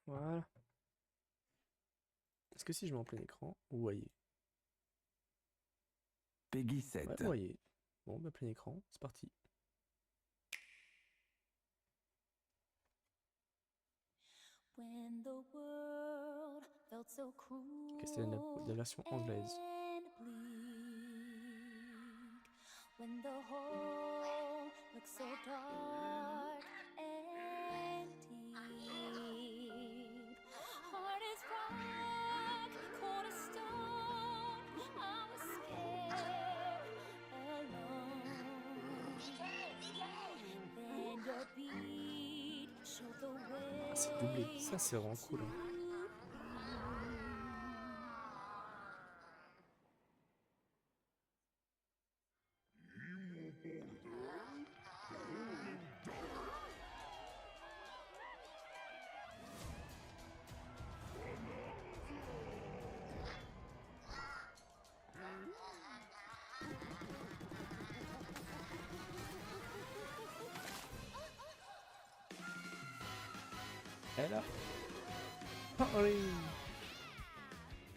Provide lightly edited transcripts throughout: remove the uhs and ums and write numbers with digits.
Voilà. Est-ce que si je mets en plein écran, vous voyez? Peggy Ouais, 7. vous voyez. Bon, bah plein écran, c'est parti. When the world felt so Ok, c'est la cruel version anglaise. and bleak, when the whole looked so dark and deep, hard as rock, cold as stone, I was scared, alone. Then your beat showed the Ah, c'est doublé. way Ça, c'est vraiment cool, hein. to Elle a... Parley.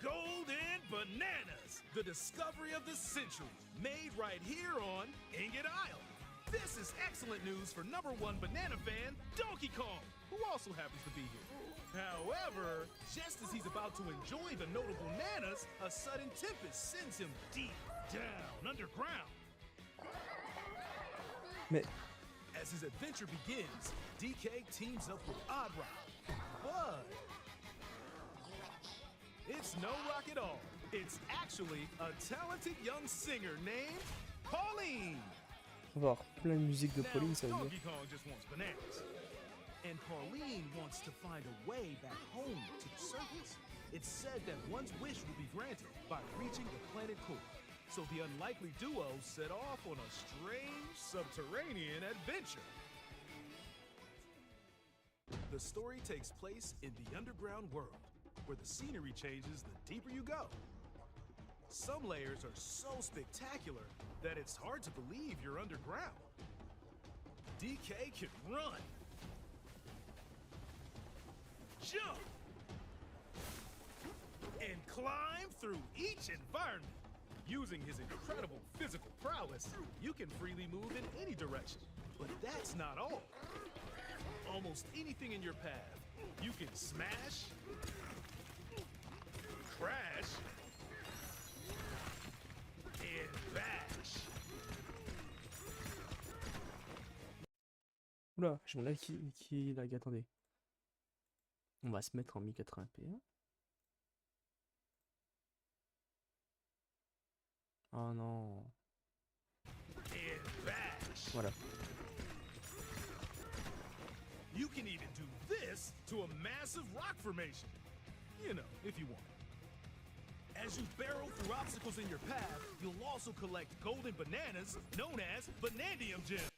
Golden Bananas, the discovery of the century, made right here on Ingot Island. This is excellent news for #1 banana fan, Donkey Kong, who also happens to be here. However, just as he's about to enjoy the notable bananas, a sudden tempest sends him deep down underground. Mais As his adventure begins, DK teams up with Odd Rock, but it's no rock at all. It's actually a talented young singer named Pauline. on va avoir plein de musique de Now, Pauline, ça veut Donkey dire. Kong just wants bananas. And Pauline wants to find a way back home to the surface. It's said that one's wish will be granted by reaching the planet core. So the unlikely duo set off on a strange subterranean adventure. The story takes place in the underground world, where the scenery changes the deeper you go. Some layers are so spectacular that it's hard to believe you're underground. DK can run, jump, and climb through each environment. Using his incredible physical prowess, you can freely move in any direction. But that's not all. Almost anything in your path, you can smash, crash, and bash. Oula, j'ai mon live qui lag, attendez. On va se mettre en 1080p. Oh non. And bash. Voilà. You can even do this to a massive rock formation. You know, if you want. As you barrel through obstacles in your path, you'll also collect golden bananas known as Banandium gems.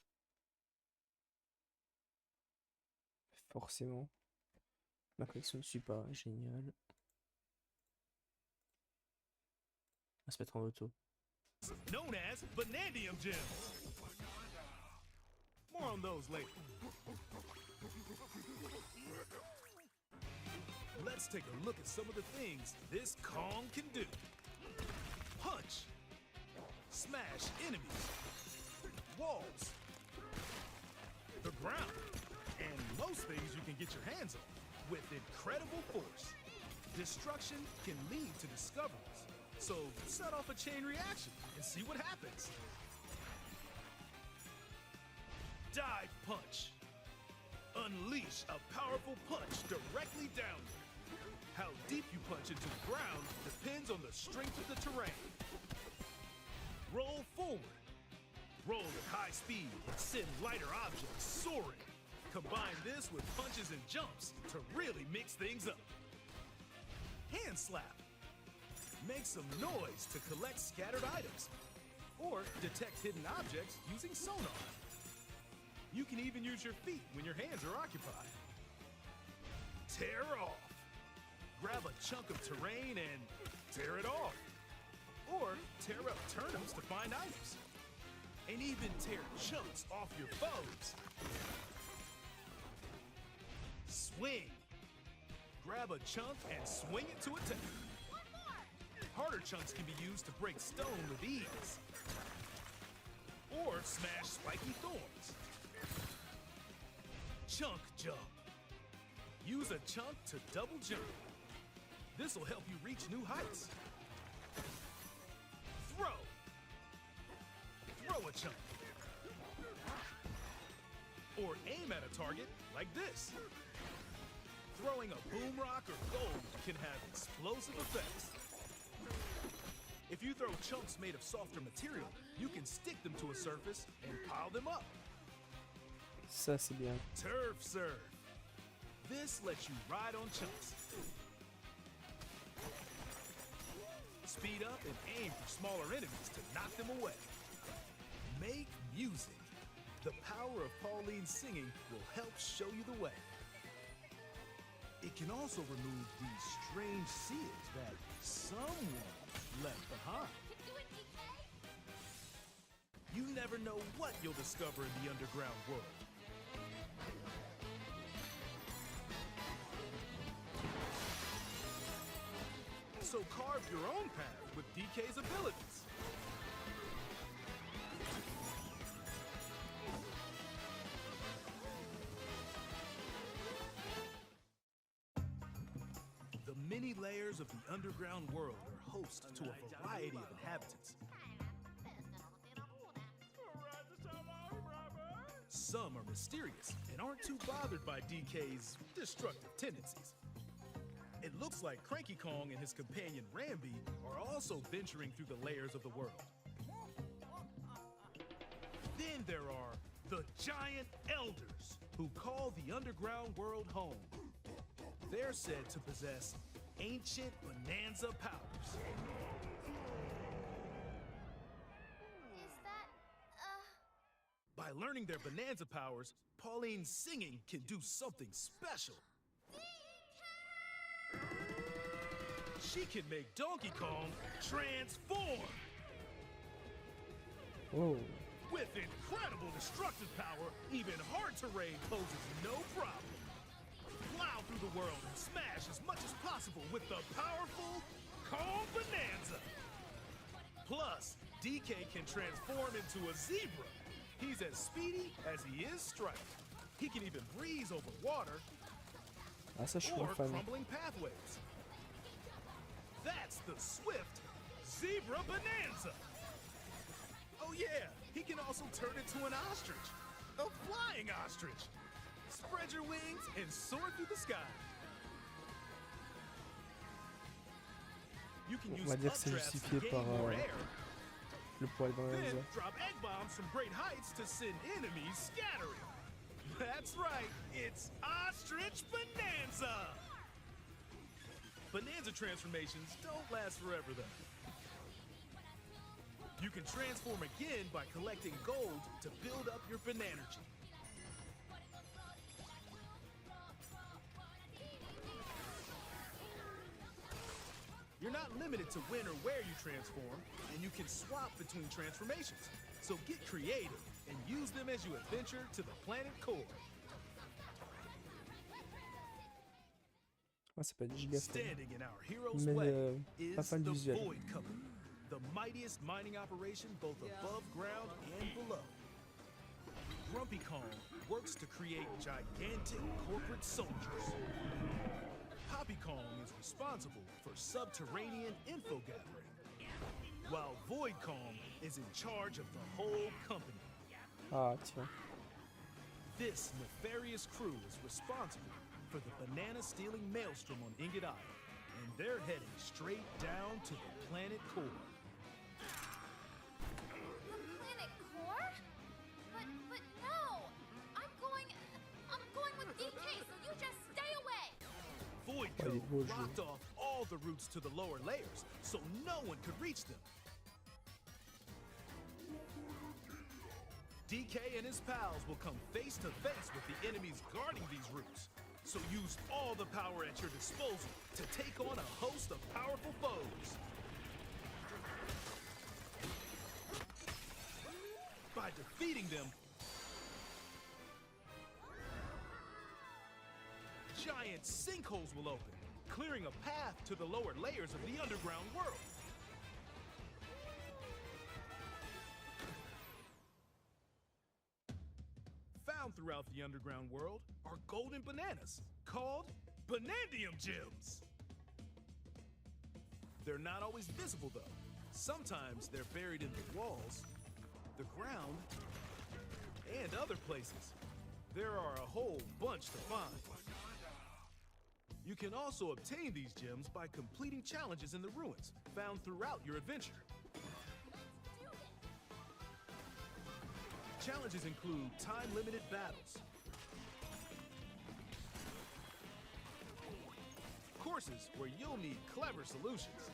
Forcément. Ma connexion ne suit pas. Génial. On va se mettre en auto. Known as Banandium gems. More on those later. Let's take a look at some of the things this Kong can do. Punch. Smash enemies. Walls. The ground. And most things you can get your hands on with incredible force. Destruction can lead to discoveries. So set off a chain reaction and see what happens. Dive punch. Unleash a powerful punch directly down. How deep you punch into the ground depends on the strength of the terrain. Roll forward. Roll at high speed and send lighter objects soaring. Combine this with punches and jumps to really mix things up. Hand slap. Make some noise to collect scattered items. Or detect hidden objects using sonar. You can even use your feet when your hands are occupied. Tear off. Grab a chunk of terrain and tear it off. Or tear up turnips to find items. And even tear chunks off your foes. Swing. grab a chunk and swing it to attack. Harder chunks can be used to break stone with ease, or smash spiky thorns. Chunk jump. Use a chunk to double jump. This will help you reach new heights. Throw. Throw a chunk. Or aim at a target like this. Throwing a boom rock or gold can have explosive effects. If you throw chunks made of softer material, you can stick them to a surface and pile them up. Ça, c'est bien. Turf serve. This lets you ride on chunks. Speed up and aim for smaller enemies to knock them away. Make music. The power of Pauline's singing will help show you the way. It can also remove these strange seals that someone left behind. You never know what you'll discover in the underground world. So carve your own path with DK's abilities. The many layers of the underground world are host to a variety of inhabitants. Some are mysterious and aren't too bothered by DK's destructive tendencies. It looks like Cranky Kong and his companion Rambi are also venturing through the layers of the world. Then there are the Giant Elders, who call the underground world home. They're said to possess ancient Bananza powers. Is that, By learning their Bananza powers, Pauline's singing can do something special. She can make Donkey Kong transform! Oh. With incredible destructive power, even hard terrain poses no problem. Plow through the world and smash as much as possible with the powerful Kong Bananza! Plus, DK can transform into a zebra. He's as speedy as he is striped. He can even breeze over water Ah, ça, je suis or un fan. crumbling pathways. That's the swift Zebra Bananza! Oh yeah, he can also turn into an ostrich. A flying ostrich! Spread your wings and soar through the sky. You can On use va dire que c'est updrafts to justifié gain par more air. le poil dans Then les drop egg bombs from great heights to send enemies scattering. That's right, it's Ostrich Bananza! Bananza transformations don't last forever though. You can transform again by collecting gold to build up your Banergy. You're not limited to when or where you transform, and you can swap between transformations. So get creative and use them as you adventure to the planet core. Ah, c'est pas du giga fan. Standing in our hero's Mais way pas is fan the du visuel. Void Company, the mightiest mining operation both above ground and below. Grumpy Kong works to create gigantic corporate soldiers. Poppy Kong is responsible for subterranean info gathering, while Void Kong is in charge of the whole company. Ah, tiens. This nefarious crew is responsible for the banana-stealing maelstrom on Ingot Isle, and they're heading straight down to the planet core. the planet core? But no! I'm going with DK, so you just stay away! Void Oh, il est beau, Code le jeu. blocked off all the routes to the lower layers, so no one could reach them. DK and his pals will come face to face with the enemies guarding these routes. So use all the power at your disposal to take on a host of powerful foes. By defeating them, giant giant sinkholes will open, clearing a path to the lower layers of the underground world. Found throughout the underground world are golden bananas called Banandium gems. They're not always visible though. Sometimes they're buried in the walls, the ground, and other places. There are a whole bunch to find. You can also obtain these gems by completing challenges in the ruins found throughout your adventure. Challenges include time-limited battles, courses where you'll need clever solutions,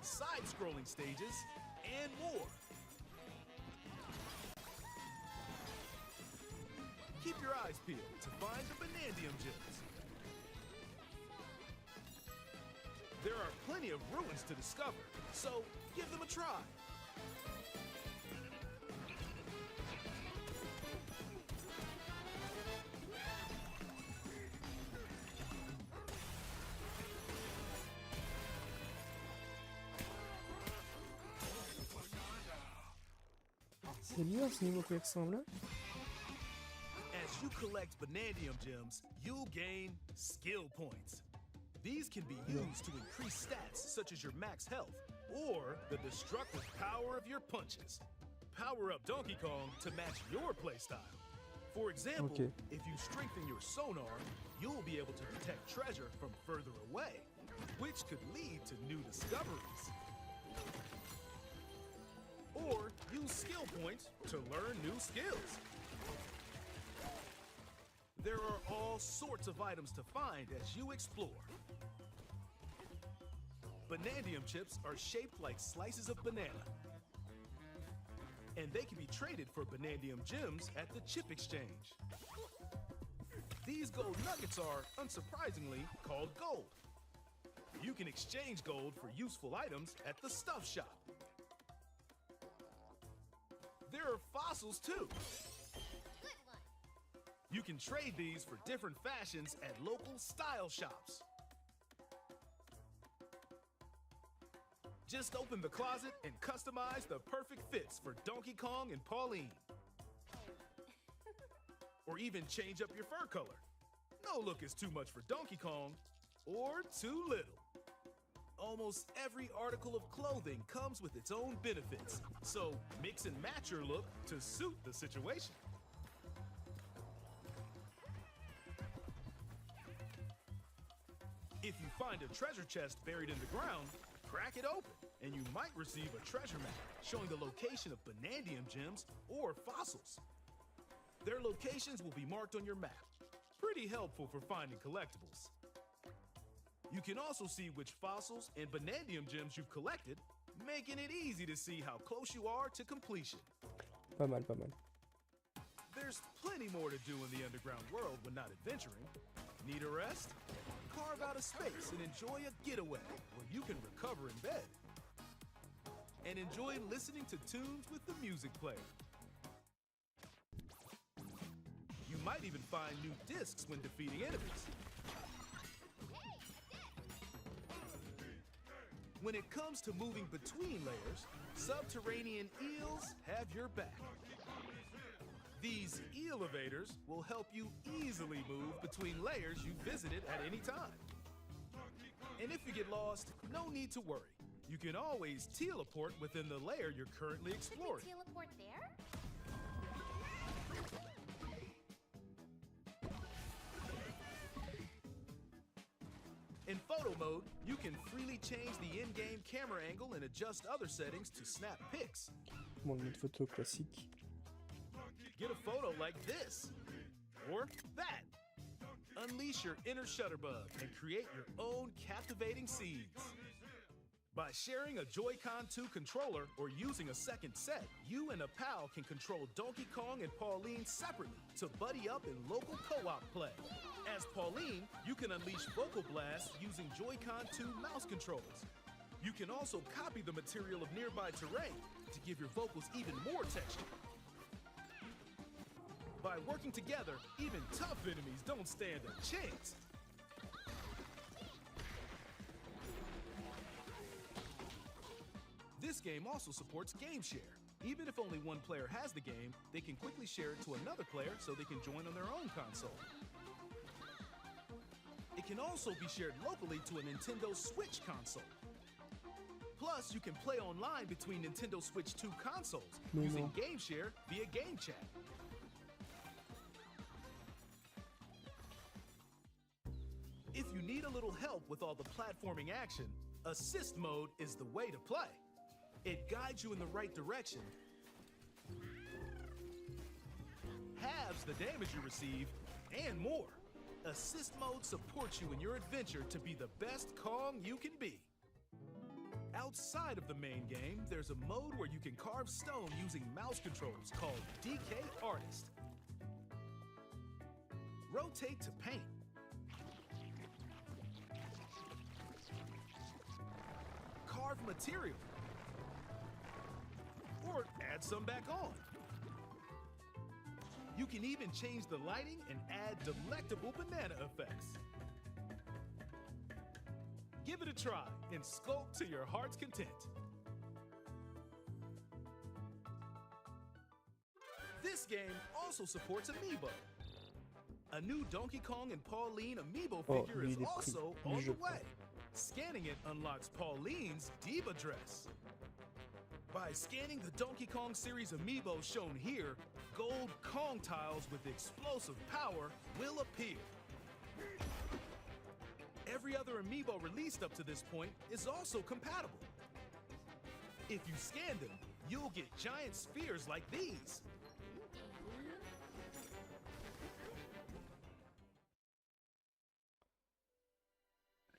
side-scrolling stages, and more. Keep your eyes peeled to find the Banandium gems. There are plenty of ruins to discover, so give them a try. C'est bien ce niveau qui ressemble. As you collect Banandium gems, you'll gain skill points. These can be used to increase stats such as your max health or the destructive power of your punches. Power up Donkey Kong to match your playstyle. For example, if you strengthen your sonar, you'll be able to detect treasure from further away, which could lead to new discoveries. Or use skill points to learn new skills. There are all sorts of items to find as you explore. Banandium chips are shaped like slices of banana, and they can be traded for Banandium gems at the chip exchange. These gold nuggets are, unsurprisingly, called gold. You can exchange gold for useful items at the stuff shop. There are fossils too. You can trade these for different fashions at local style shops. Just open the closet and customize the perfect fits for Donkey Kong and Pauline. Or even change up your fur color. No look is too much for Donkey Kong, or too little. Almost every article of clothing comes with its own benefits, so mix and match your look to suit the situation. If you find a treasure chest buried in the ground, crack it open, and you might receive a treasure map showing the location of Banandium gems or fossils. Their locations will be marked on your map. Pretty helpful for finding collectibles. You can also see which fossils and Banandium gems you've collected, making it easy to see how close you are to completion. Pas mal, pas mal. There's plenty more to do in the underground world when not adventuring. Need a rest? Carve out a space and enjoy a getaway where you can recover in bed. And enjoy listening to tunes with the music player. You might even find new discs when defeating enemies. When it comes to moving between layers, subterranean eels have your back. These elevators will help you easily move between layers you visited at any time. And if you get lost, no need to worry. You can always teleport within the layer you're currently exploring. Should we teleport there? In photo mode, you can freely change the in-game camera angle and adjust other settings to snap pics. Mon mode photo classique. Get a photo like this, or that. Unleash your inner shutterbug and create your own captivating scenes. By sharing a Joy-Con 2 controller or using a second set, you and a pal can control Donkey Kong and Pauline separately to buddy up in local co-op play. As Pauline, you can unleash vocal blasts using Joy-Con 2 mouse controls. You can also copy the material of nearby terrain to give your vocals even more texture. By working together, even tough enemies don't stand a chance. This game also supports game share. Even if only one player has the game, they can quickly share it to another player so they can join on their own console. It can also be shared locally to a Nintendo Switch console. Plus, you can play online between Nintendo Switch 2 consoles using Game Share via Game Chat. If you need a little help with all the platforming action, Assist Mode is the way to play. It guides you in the right direction, halves the damage you receive, and more. Assist Mode supports you in your adventure to be the best Kong you can be. Outside of the main game, there's a mode where you can carve stone using mouse controls called DK Artist. Rotate to paint. Carve material. Or add some back on. You can even change the lighting and add delectable banana effects. Give it a try and sculpt to your heart's content. This game also supports Amiibo. A new Donkey Kong and Pauline Amiibo figure is also on the way. Scanning it unlocks Pauline's Diva dress. By scanning the Donkey Kong series Amiibo shown here, gold Kong tiles with explosive power will appear. Every other Amiibo released up to this point is also compatible. If you scan them, you'll get giant spheres like these.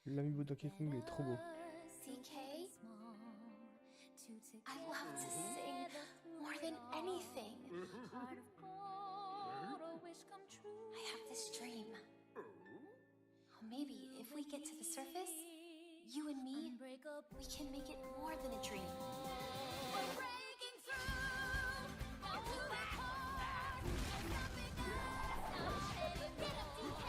L'amiibo Donkey Kong est trop beau. DK, I love to sing more than anything. I have this dream. Maybe if we get to the surface, you and me, we can make it more than a dream. We're breaking through to the heart, and nothing else started. Get up, DK,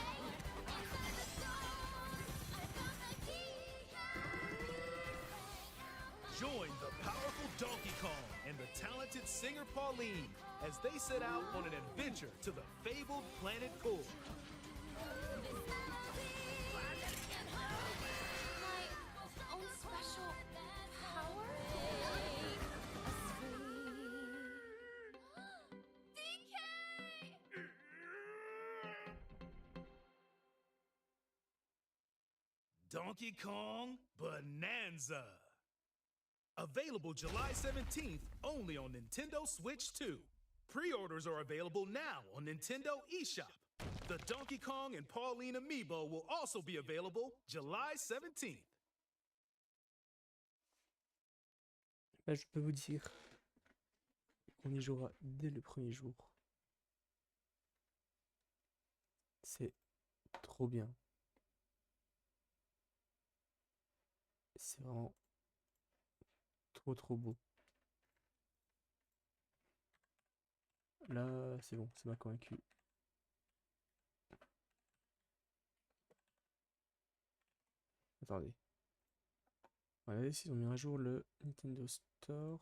inside the stone. I found the key. Join the powerful Donkey Kong and the talented singer Pauline as they set out on an adventure to the fabled planet Core. My own special power? DK! Donkey Kong Bananza. Available July 17th only on Nintendo Switch 2. Pre-orders are available now on Nintendo eShop. The Donkey Kong and Pauline Amiibo will also be available July 17th. Là, je peux vous dire qu'on y jouera dès le premier jour. C'est trop bien. C'est vraiment trop beau. Là, c'est bon, ça m'a convaincu. Attendez. Regardez s'ils ont mis un jour le Nintendo Store.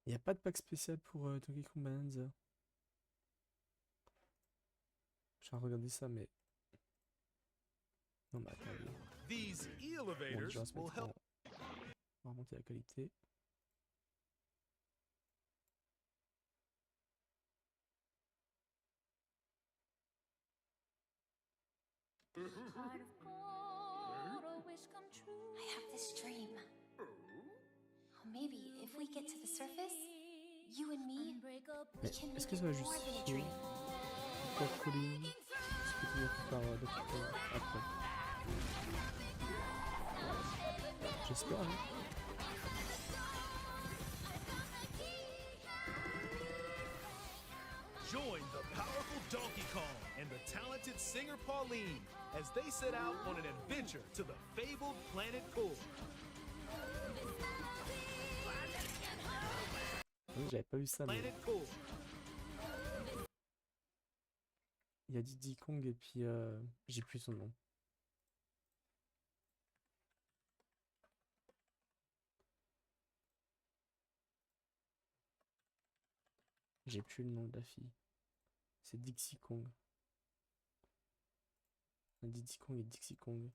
Il n'y a pas de pack spécial pour Donkey Kong Bananza. J'ai regardé ça, mais... Non, mais attendez. These Bon, elevators déjà, on va se will mettre help. on va remonter la qualité. I have this dream. Maybe if we get to the surface, you and me, we Mais can est-ce make que it ça va more than a justifier dream. encore Colline ce que tu as fait par Donkey Kong après? J'espère. Hein. Join the powerful Donkey Kong and the talented singer Pauline as they set out on an adventure to the fabled planet Core. J'avais pas vu ça, mais Planet Core. il y a Diddy Kong et puis j'ai plus son nom. J'ai plus le nom de la fille. C'est Dixie Kong. Diddy Kong et Dixie Kong.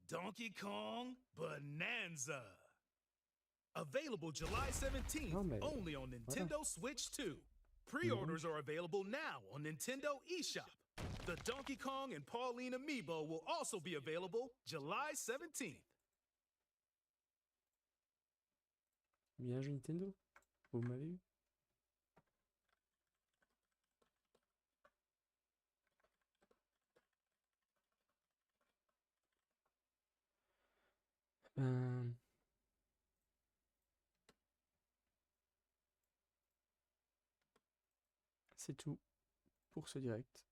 Donkey Kong Bananza. Available July 17th, only on Nintendo Switch 2. Pre-orders are available now on Nintendo eShop. The Donkey Kong and Pauline amiibo will also be available July 17th. Bien joué Nintendo. Vous m'avez eu. C'est tout pour ce direct.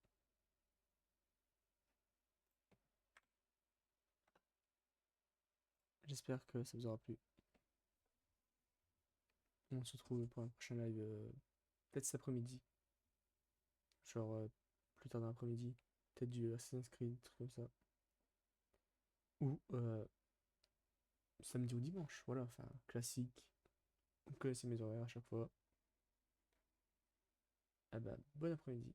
J'espère que ça vous aura plu. On se retrouve pour un prochain live, peut-être cet après-midi. Genre plus tard dans l'après-midi. Peut-être du Assassin's Creed, truc comme ça. Ou samedi ou dimanche. Voilà, enfin, classique. Vous connaissez mes horaires à chaque fois. Ah bah, bon après-midi.